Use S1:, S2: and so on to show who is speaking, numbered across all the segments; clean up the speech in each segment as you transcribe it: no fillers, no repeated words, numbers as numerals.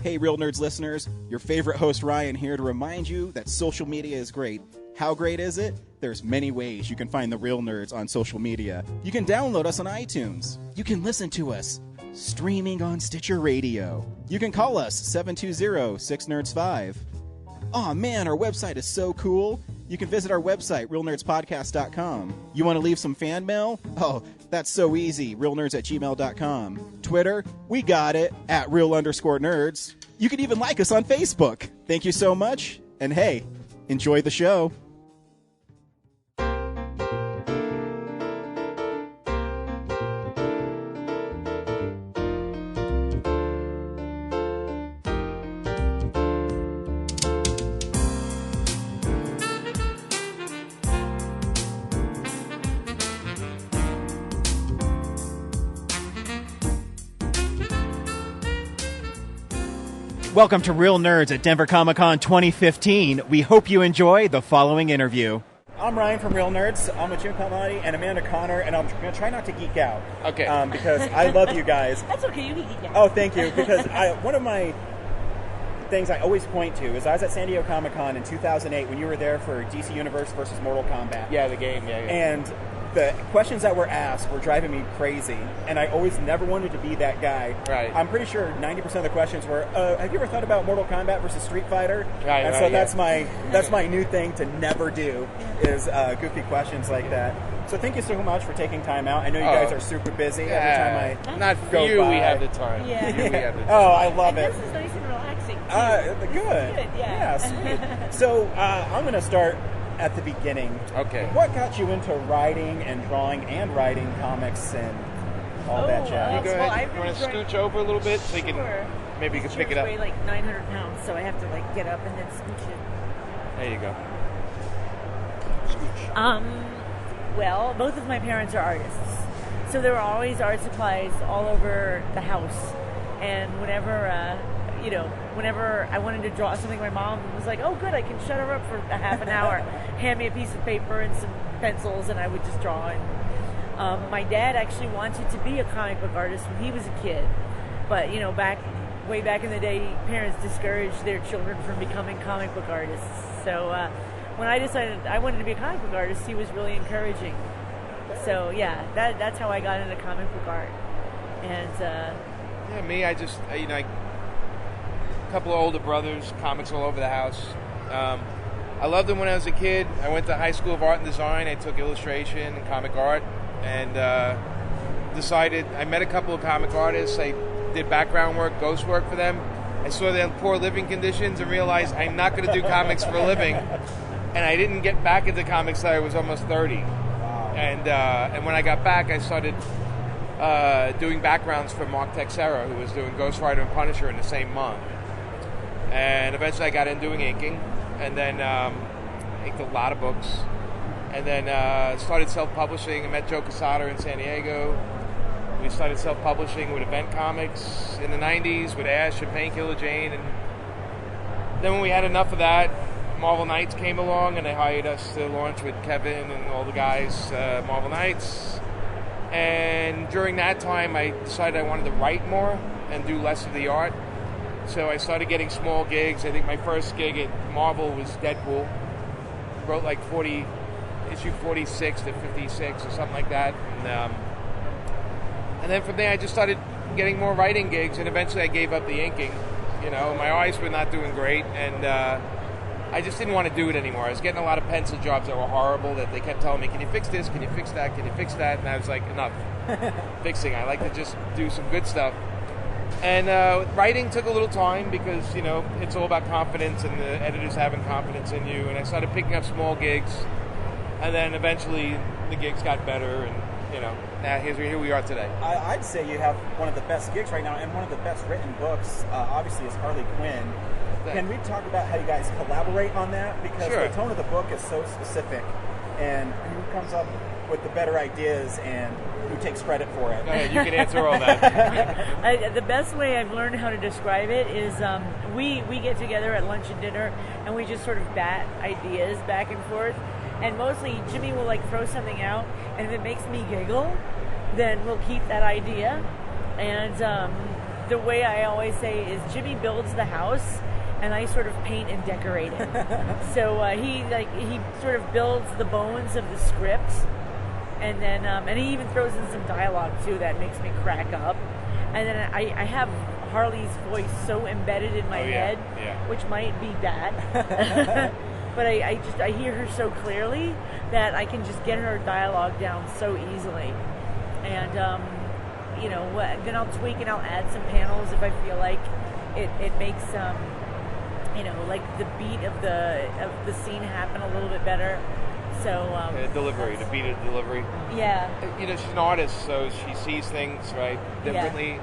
S1: Hey, Real Nerds listeners, your favorite host Ryan here to remind you that social media is great. How great is it? There's many ways you can find the Real Nerds on social media. You can download us on iTunes. You can listen to us streaming on Stitcher Radio. You can call us 720-6nerds5. Aw man, our website is so cool. You can visit our website, realnerdspodcast.com. You want to leave some fan mail? Oh, that's so easy, realnerds@gmail.com. Twitter, we got it, @real_nerds. You can even like us on Facebook. Thank you so much, and hey, enjoy the show. Welcome to Real Nerds at Denver Comic-Con 2015. We hope you enjoy the following interview. I'm Ryan from Real Nerds. I'm with Jim Palmiotti and Amanda Connor, and I'm going to try not to geek out.
S2: Okay.
S1: Because I love you guys.
S3: That's okay, you can geek out.
S1: Oh, thank you. Because one of my things I always point to is I was at San Diego Comic-Con in 2008 when you were there for DC Universe versus Mortal Kombat.
S2: Yeah, the game, yeah.
S1: And the questions that were asked were driving me crazy, and I always never wanted to be that guy.
S2: Right.
S1: I'm pretty sure 90% of the questions were, have you ever thought about Mortal Kombat versus Street Fighter?
S2: Right,
S1: and so that's my new thing to never do, is goofy questions like that. So thank you so much for taking time out. I know you guys are super busy. Every time I
S2: Not for
S1: go
S2: you,
S1: by.
S2: we have the time.
S3: Yeah.
S2: For you, we have the time.
S1: Oh, I love it.
S3: This is nice and relaxing, too.
S1: Good.
S3: Yeah.
S1: Sweet. So I'm going to start at the beginning.
S2: Okay.
S1: What got you into writing and drawing and writing comics and all that jazz?
S2: You go
S3: Well,
S2: ahead.
S3: I've
S2: You want to
S3: been
S2: scooch over a little bit so you
S3: Sure.
S2: can maybe you can
S3: These
S2: pick it
S3: chairs
S2: up.
S3: weigh like 900 pounds, so I have to like get up and then scooch it.
S2: There you go.
S3: Well, both of my parents are artists, so there were always art supplies all over the house. And whenever I wanted to draw something, my mom was like, "Oh, good, I can shut her up for a half an hour." Hand me a piece of paper and some pencils, and I would just draw. And my dad actually wanted to be a comic book artist when he was a kid, but way back in the day, parents discouraged their children from becoming comic book artists. So when I decided I wanted to be a comic book artist, he was really encouraging. So yeah, that's how I got into comic book art. And
S2: Me, I just a couple of older brothers, comics all over the house. I loved them when I was a kid. I went to High School of Art and Design. I took illustration and comic art, and decided I met a couple of comic artists. I did background work, ghost work for them. I saw their poor living conditions and realized I'm not going to do comics for a living. And I didn't get back into comics until I was almost 30. And when I got back, I started doing backgrounds for Mark Texera, who was doing Ghost Rider and Punisher in the same month. And eventually I got in doing inking, and then inked a lot of books. And then started self-publishing. I met Joe Quesada in San Diego. We started self-publishing with Event Comics in the 90s with Ash and Painkiller Jane. And then when we had enough of that, Marvel Knights came along, and they hired us to launch with Kevin and all the guys, Marvel Knights. And during that time, I decided I wanted to write more and do less of the art. So I started getting small gigs. I think my first gig at Marvel was Deadpool. Wrote like issue 46 to 56 or something like that. And then from there, I just started getting more writing gigs, and eventually I gave up the inking. My eyes were not doing great, and I just didn't want to do it anymore. I was getting a lot of pencil jobs that were horrible, that they kept telling me, can you fix this, can you fix that, can you fix that? And I was like, enough fixing. I like to just do some good stuff. And writing took a little time because, it's all about confidence and the editors having confidence in you. And I started picking up small gigs, and then eventually the gigs got better, and, now here we are today.
S1: I'd say you have one of the best gigs right now, and one of the best written books, obviously, is Harley Quinn. Can we talk about how you guys collaborate on that? Because
S2: Sure.
S1: the tone of the book is so specific, and who comes up with the better ideas and who takes credit for it?
S2: Go ahead, you can answer all that.
S3: the best way I've learned how to describe it is we get together at lunch and dinner, and we just sort of bat ideas back and forth. And mostly Jimmy will throw something out, and if it makes me giggle, then we'll keep that idea. And the way I always say is Jimmy builds the house, and I sort of paint and decorate it. So he sort of builds the bones of the script, and then and he even throws in some dialogue too that makes me crack up. And then I have Harley's voice so embedded in my head, which might be bad. But I hear her so clearly that I can just get her dialogue down so easily. And then I'll tweak and I'll add some panels if I feel like it makes like the beat of the scene happen a little bit better. So
S2: delivery, the beat of the delivery.
S3: Yeah.
S2: She's an artist, so she sees things differently.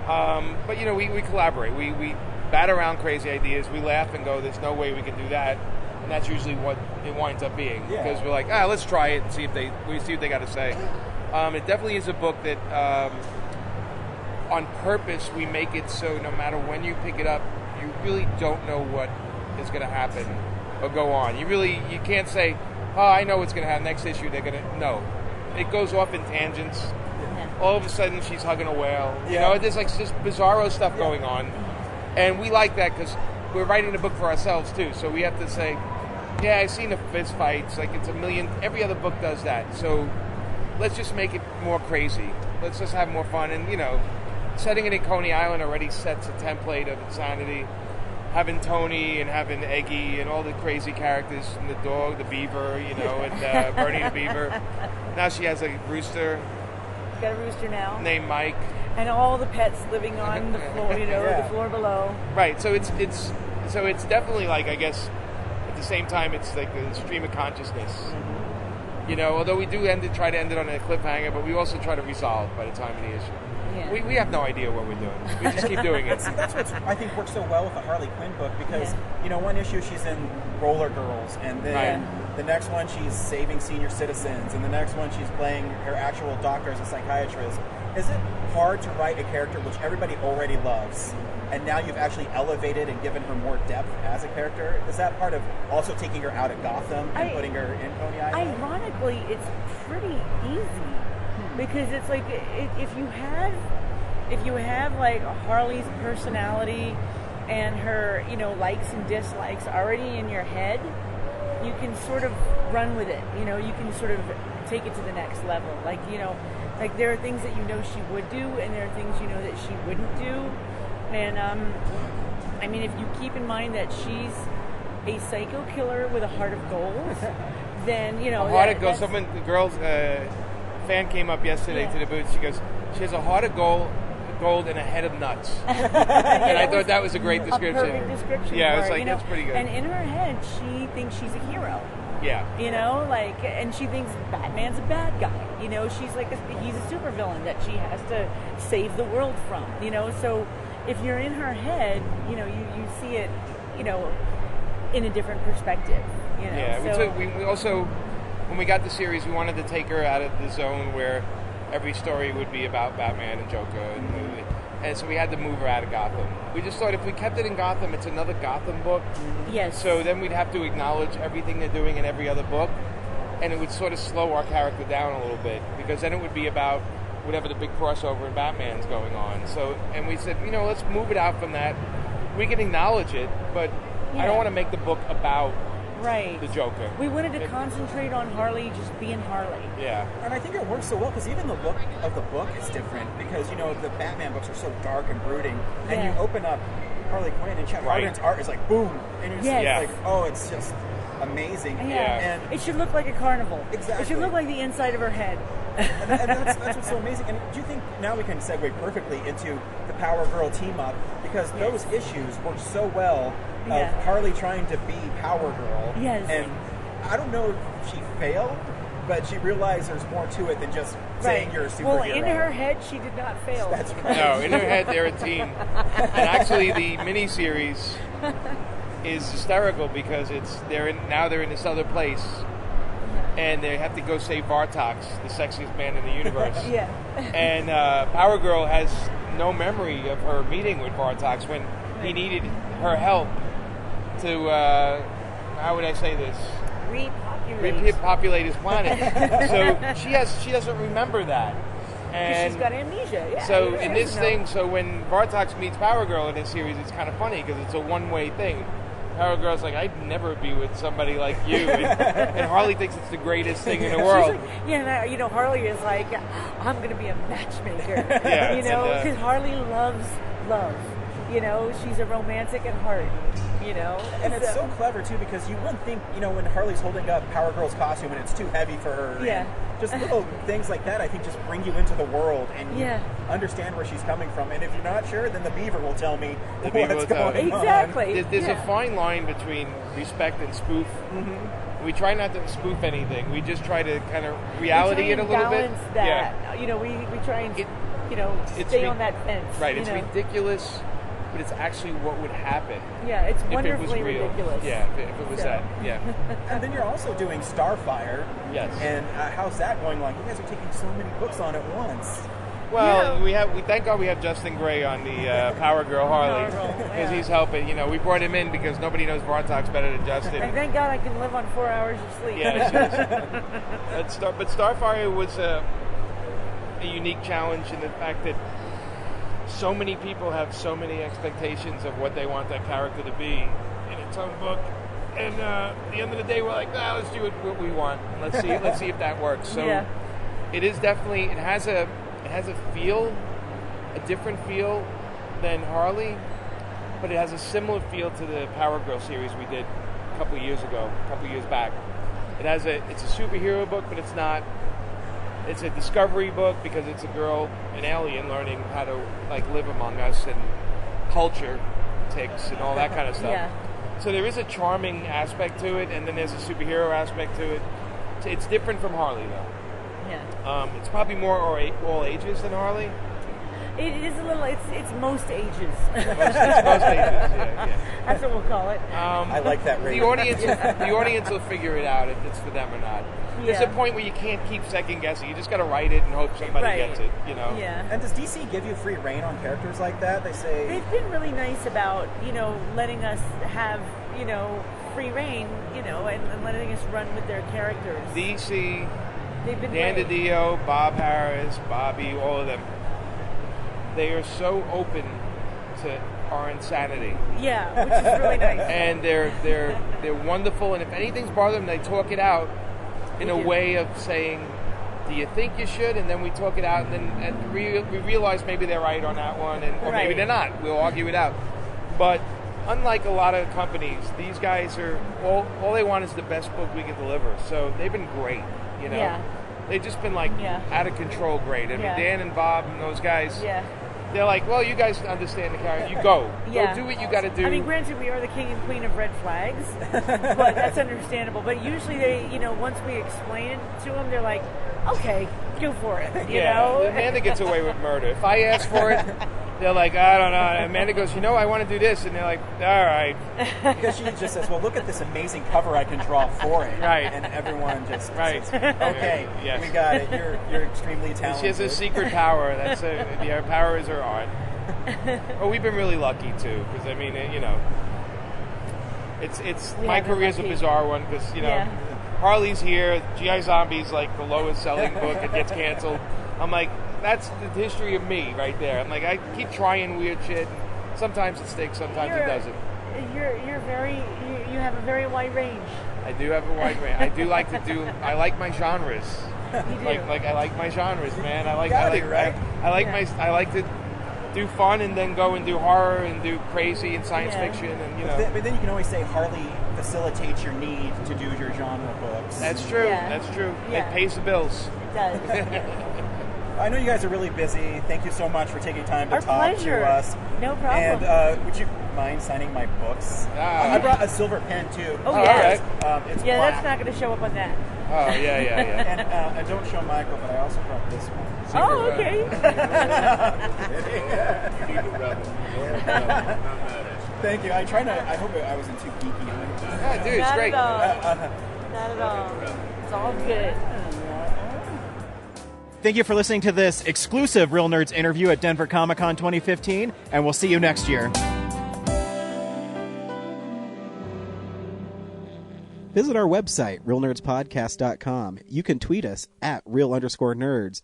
S2: Yeah. But we collaborate. We bat around crazy ideas. We laugh and go, "There's no way we can do that," and that's usually what it winds up being.
S1: Yeah.
S2: Because we're like, let's try it and see what they got to say. It definitely is a book that, on purpose, we make it so no matter when you pick it up, you really don't know what is going to happen or go on. You can't say, I know what's going to happen next issue. They're going to no. It goes off in tangents. Yeah. All of a sudden, she's hugging a whale.
S1: Yeah.
S2: There's like just bizarro stuff going on, and we like that because we're writing the book for ourselves too. So we have to say, I've seen the fist fights. Like it's a million. Every other book does that. So let's just make it more crazy. Let's just have more fun. And setting it in Coney Island already sets a template of insanity. Having Tony and having Eggy and all the crazy characters, and the dog, the beaver, and Bernie the beaver. Now she has a rooster.
S3: She's got a rooster now.
S2: Named Mike.
S3: And all the pets living on the floor, the floor below.
S2: Right. So it's definitely like, I guess, at the same time, it's like a stream of consciousness. Mm-hmm. Although we do try to end it on a cliffhanger, but we also try to resolve by the time of the issue. Yeah. We have no idea what we're doing. We just keep doing it.
S4: See, that's what I think works so well with the Harley Quinn book because, one issue she's in Roller Girls, and then the next one she's saving senior citizens, and the next one she's playing her actual doctor as a psychiatrist. Is it hard to write a character which everybody already loves, and now you've actually elevated and given her more depth as a character? Is that part of also taking her out of Gotham and putting her in Coney Island?
S3: Ironically, it's pretty easy. Because it's like if you have like Harley's personality and her likes and dislikes already in your head, you can sort of run with it. You can sort of take it to the next level. Like there are things that she would do, and there are things that she wouldn't do. And if you keep in mind that she's a psycho killer with a heart of gold, then
S2: a heart of gold. The girls. Fan came up yesterday to the booth. She goes, she has a heart of gold and a head of nuts. And I thought that was a great description.
S3: A perfect description.
S2: Yeah, I was like, that's pretty good.
S3: And in her head, she thinks she's a hero.
S2: Yeah.
S3: And she thinks Batman's a bad guy. She's like he's a supervillain that she has to save the world from. So if you're in her head, you see it, in a different perspective.
S2: Yeah. So, we also. When we got the series, we wanted to take her out of the zone where every story would be about Batman and Joker, and so we had to move her out of Gotham. We just thought if we kept it in Gotham, it's another Gotham book.
S3: Yes.
S2: So then we'd have to acknowledge everything they're doing in every other book, and it would sort of slow our character down a little bit, because then it would be about whatever the big crossover in Batman's going on. So, and we said, let's move it out from that. We can acknowledge it, but I don't want to make the book about the Joker.
S3: We wanted to concentrate on Harley just being Harley.
S2: Yeah.
S4: And I think it works so well because even the look of the book is different because, the Batman books are so dark and brooding. And you open up Harley Quinn and Chet Harden's art is like boom. And you're just like, it's just amazing.
S3: And it should look like a carnival.
S4: Exactly.
S3: It should look like the inside of her head.
S4: and that's what's so amazing. And do you think now we can segue perfectly into the Power Girl team up because those issues work so well of Harley trying to be Power Girl.
S3: Yes.
S4: And I don't know if she failed, but she realized there's more to it than just saying you're a superhero.
S3: Well, in her head, she did not fail.
S4: That's right.
S2: No, in her head, they're a team. And actually, the miniseries is hysterical because they're in this other place. And they have to go save Bartox, the sexiest man in the universe. And Power Girl has no memory of her meeting with Bartox when he needed her help to, how would I say this?
S3: Repopulate
S2: Repopulate his planet. So she doesn't remember that.
S3: She's got amnesia. Yeah.
S2: So in this thing, so when Bartox meets Power Girl in this series, it's kind of funny because it's a one-way thing. Power Girl's like, I'd never be with somebody like you, and Harley thinks it's the greatest thing in the world.
S3: Like, you know, Harley is like, I'm going to be a matchmaker.
S2: Yeah,
S3: you know, because Harley loves love. You know, she's a romantic at heart. You know,
S4: and it's so clever too because you wouldn't think, you know, when Harley's holding up Power Girl's costume and it's too heavy for her.
S3: Yeah.
S4: Just little things like that, I think, just bring you into the world and you understand where she's coming from. And if you're not sure, then the Beaver will tell me what's going on.
S3: Exactly.
S2: There's a fine line between respect and spoof. Mm-hmm. We try not to spoof anything. We just try to kind of reality it a little bit.
S3: That. Yeah. You know, we try and stay on that fence.
S2: Right. It's ridiculous, but it's actually what would happen.
S3: Yeah, it's
S2: if
S3: wonderfully
S2: it was real.
S3: ridiculous.
S2: Yeah, if it was that. Yeah.
S4: And then you're also doing Starfire.
S2: Yes.
S4: And how's that going along? You guys are taking so many books on at once.
S2: Well, we thank God we have Justin Gray on the Power Girl Harley because he's helping. You know, we brought him in because nobody knows Bartox better than Justin.
S3: And thank God I can live on 4 hours of sleep.
S2: Yeah, but Starfire was a unique challenge in the fact that so many people have so many expectations of what they want that character to be in its own book, and at the end of the day, we're like, let's do what we want. Let's see if that works. So it is definitely it has a feel, a different feel than Harley, but it has a similar feel to the Power Girl series we did a couple years back. It's a superhero book, but it's not. It's a discovery book because it's a girl, an alien, learning how to live among us and culture, ticks, and all that kind of stuff.
S3: Yeah.
S2: So there is a charming aspect to it, and then there's a superhero aspect to it. It's different from Harley, though.
S3: Yeah.
S2: It's probably more all ages than Harley.
S3: It is a little. It's most ages.
S2: Most ages. Yeah.
S3: That's what we'll call it.
S4: I like that rating.
S2: The audience will figure it out if it's for them or not. There's a point where you can't keep second guessing. You just got to write it and hope somebody gets it. You know.
S3: Yeah.
S4: And does DC give you free reign on characters like that? They say
S3: they've been really nice about letting us have free reign and letting us run with their characters.
S2: DC,
S3: they've been
S2: Dan
S3: great.
S2: DiDio, Bob Harris, Bobby, all of them. They are so open to our insanity.
S3: Yeah, which is really nice.
S2: And they're wonderful. And if anything's bothering them, they talk it out in a way of saying, "Do you think you should?" And then we talk it out, and we realize maybe they're right on that one, or maybe they're not. We'll argue it out. But unlike a lot of companies, these guys are all they want is the best book we can deliver. So they've been great.
S3: Yeah.
S2: They've just been out of control great. I mean, Dan and Bob and those guys.
S3: Yeah.
S2: They're like, well, you guys understand the character. You go do what you got to do.
S3: I mean, granted, we are the king and queen of red flags, but that's understandable. But usually, they, once we explain it to them, they're like, okay, go for it. You know?
S2: Amanda gets away with murder. If I ask for it, they're like, I don't know. And Amanda goes, I want to do this, and they're like, all right.
S4: Because she just says, well, look at this amazing cover I can draw for it.
S2: Right.
S4: And everyone just says,
S2: okay,
S4: we got it. You're extremely talented.
S2: She has a secret power. That's her power is her art. Well, we've been really lucky too, because I mean, it's my career's a bizarre one because Harley's here, GI Zombie's like the lowest selling book, it gets canceled. I'm like, that's the history of me right there. I'm like, I keep trying weird shit. Sometimes it sticks, sometimes it doesn't.
S3: You have a very wide range.
S2: I do have a wide range. I like my genres.
S3: You do.
S2: I like my genres, man. I like to do fun and then go and do horror and do crazy and science fiction and
S4: But then you can always say Harley facilitates your need to do your genre books.
S2: That's true.
S3: Yeah.
S2: That's true.
S3: Yeah.
S2: It pays the bills.
S3: It does.
S4: I know you guys are really busy. Thank you so much for taking time to
S3: Our
S4: talk
S3: pleasure.
S4: to us.
S3: No problem.
S4: And would you mind signing my books? I brought a silver pen too.
S3: Oh, yes.
S4: It's
S3: Yeah,
S4: black.
S3: that's not going to show up on that.
S2: Oh, yeah.
S4: And I don't show Michael, but I also brought this one.
S3: Oh, okay.
S4: Thank you. I hope I wasn't too geeky.
S2: Yeah, dude, it's
S3: Not
S2: great.
S3: at all. Not at all. It's all good.
S1: Thank you for listening to this exclusive Real Nerds interview at Denver Comic Con 2015, and we'll see you next year. Visit our website, realnerdspodcast.com. You can tweet us at real_nerds.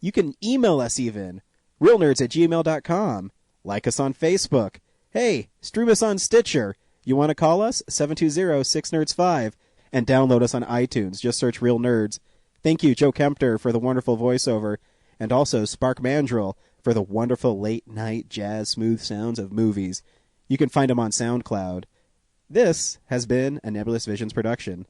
S1: You can email us even, realnerds@gmail.com. Like us on Facebook. Hey, stream us on Stitcher. You want to call us? 720-6nerds5. And download us on iTunes. Just search Real Nerds. Thank you, Joe Kempter, for the wonderful voiceover. And also Spark Mandrill for the wonderful late-night jazz smooth sounds of movies. You can find him on SoundCloud. This has been a Nebulous Visions production.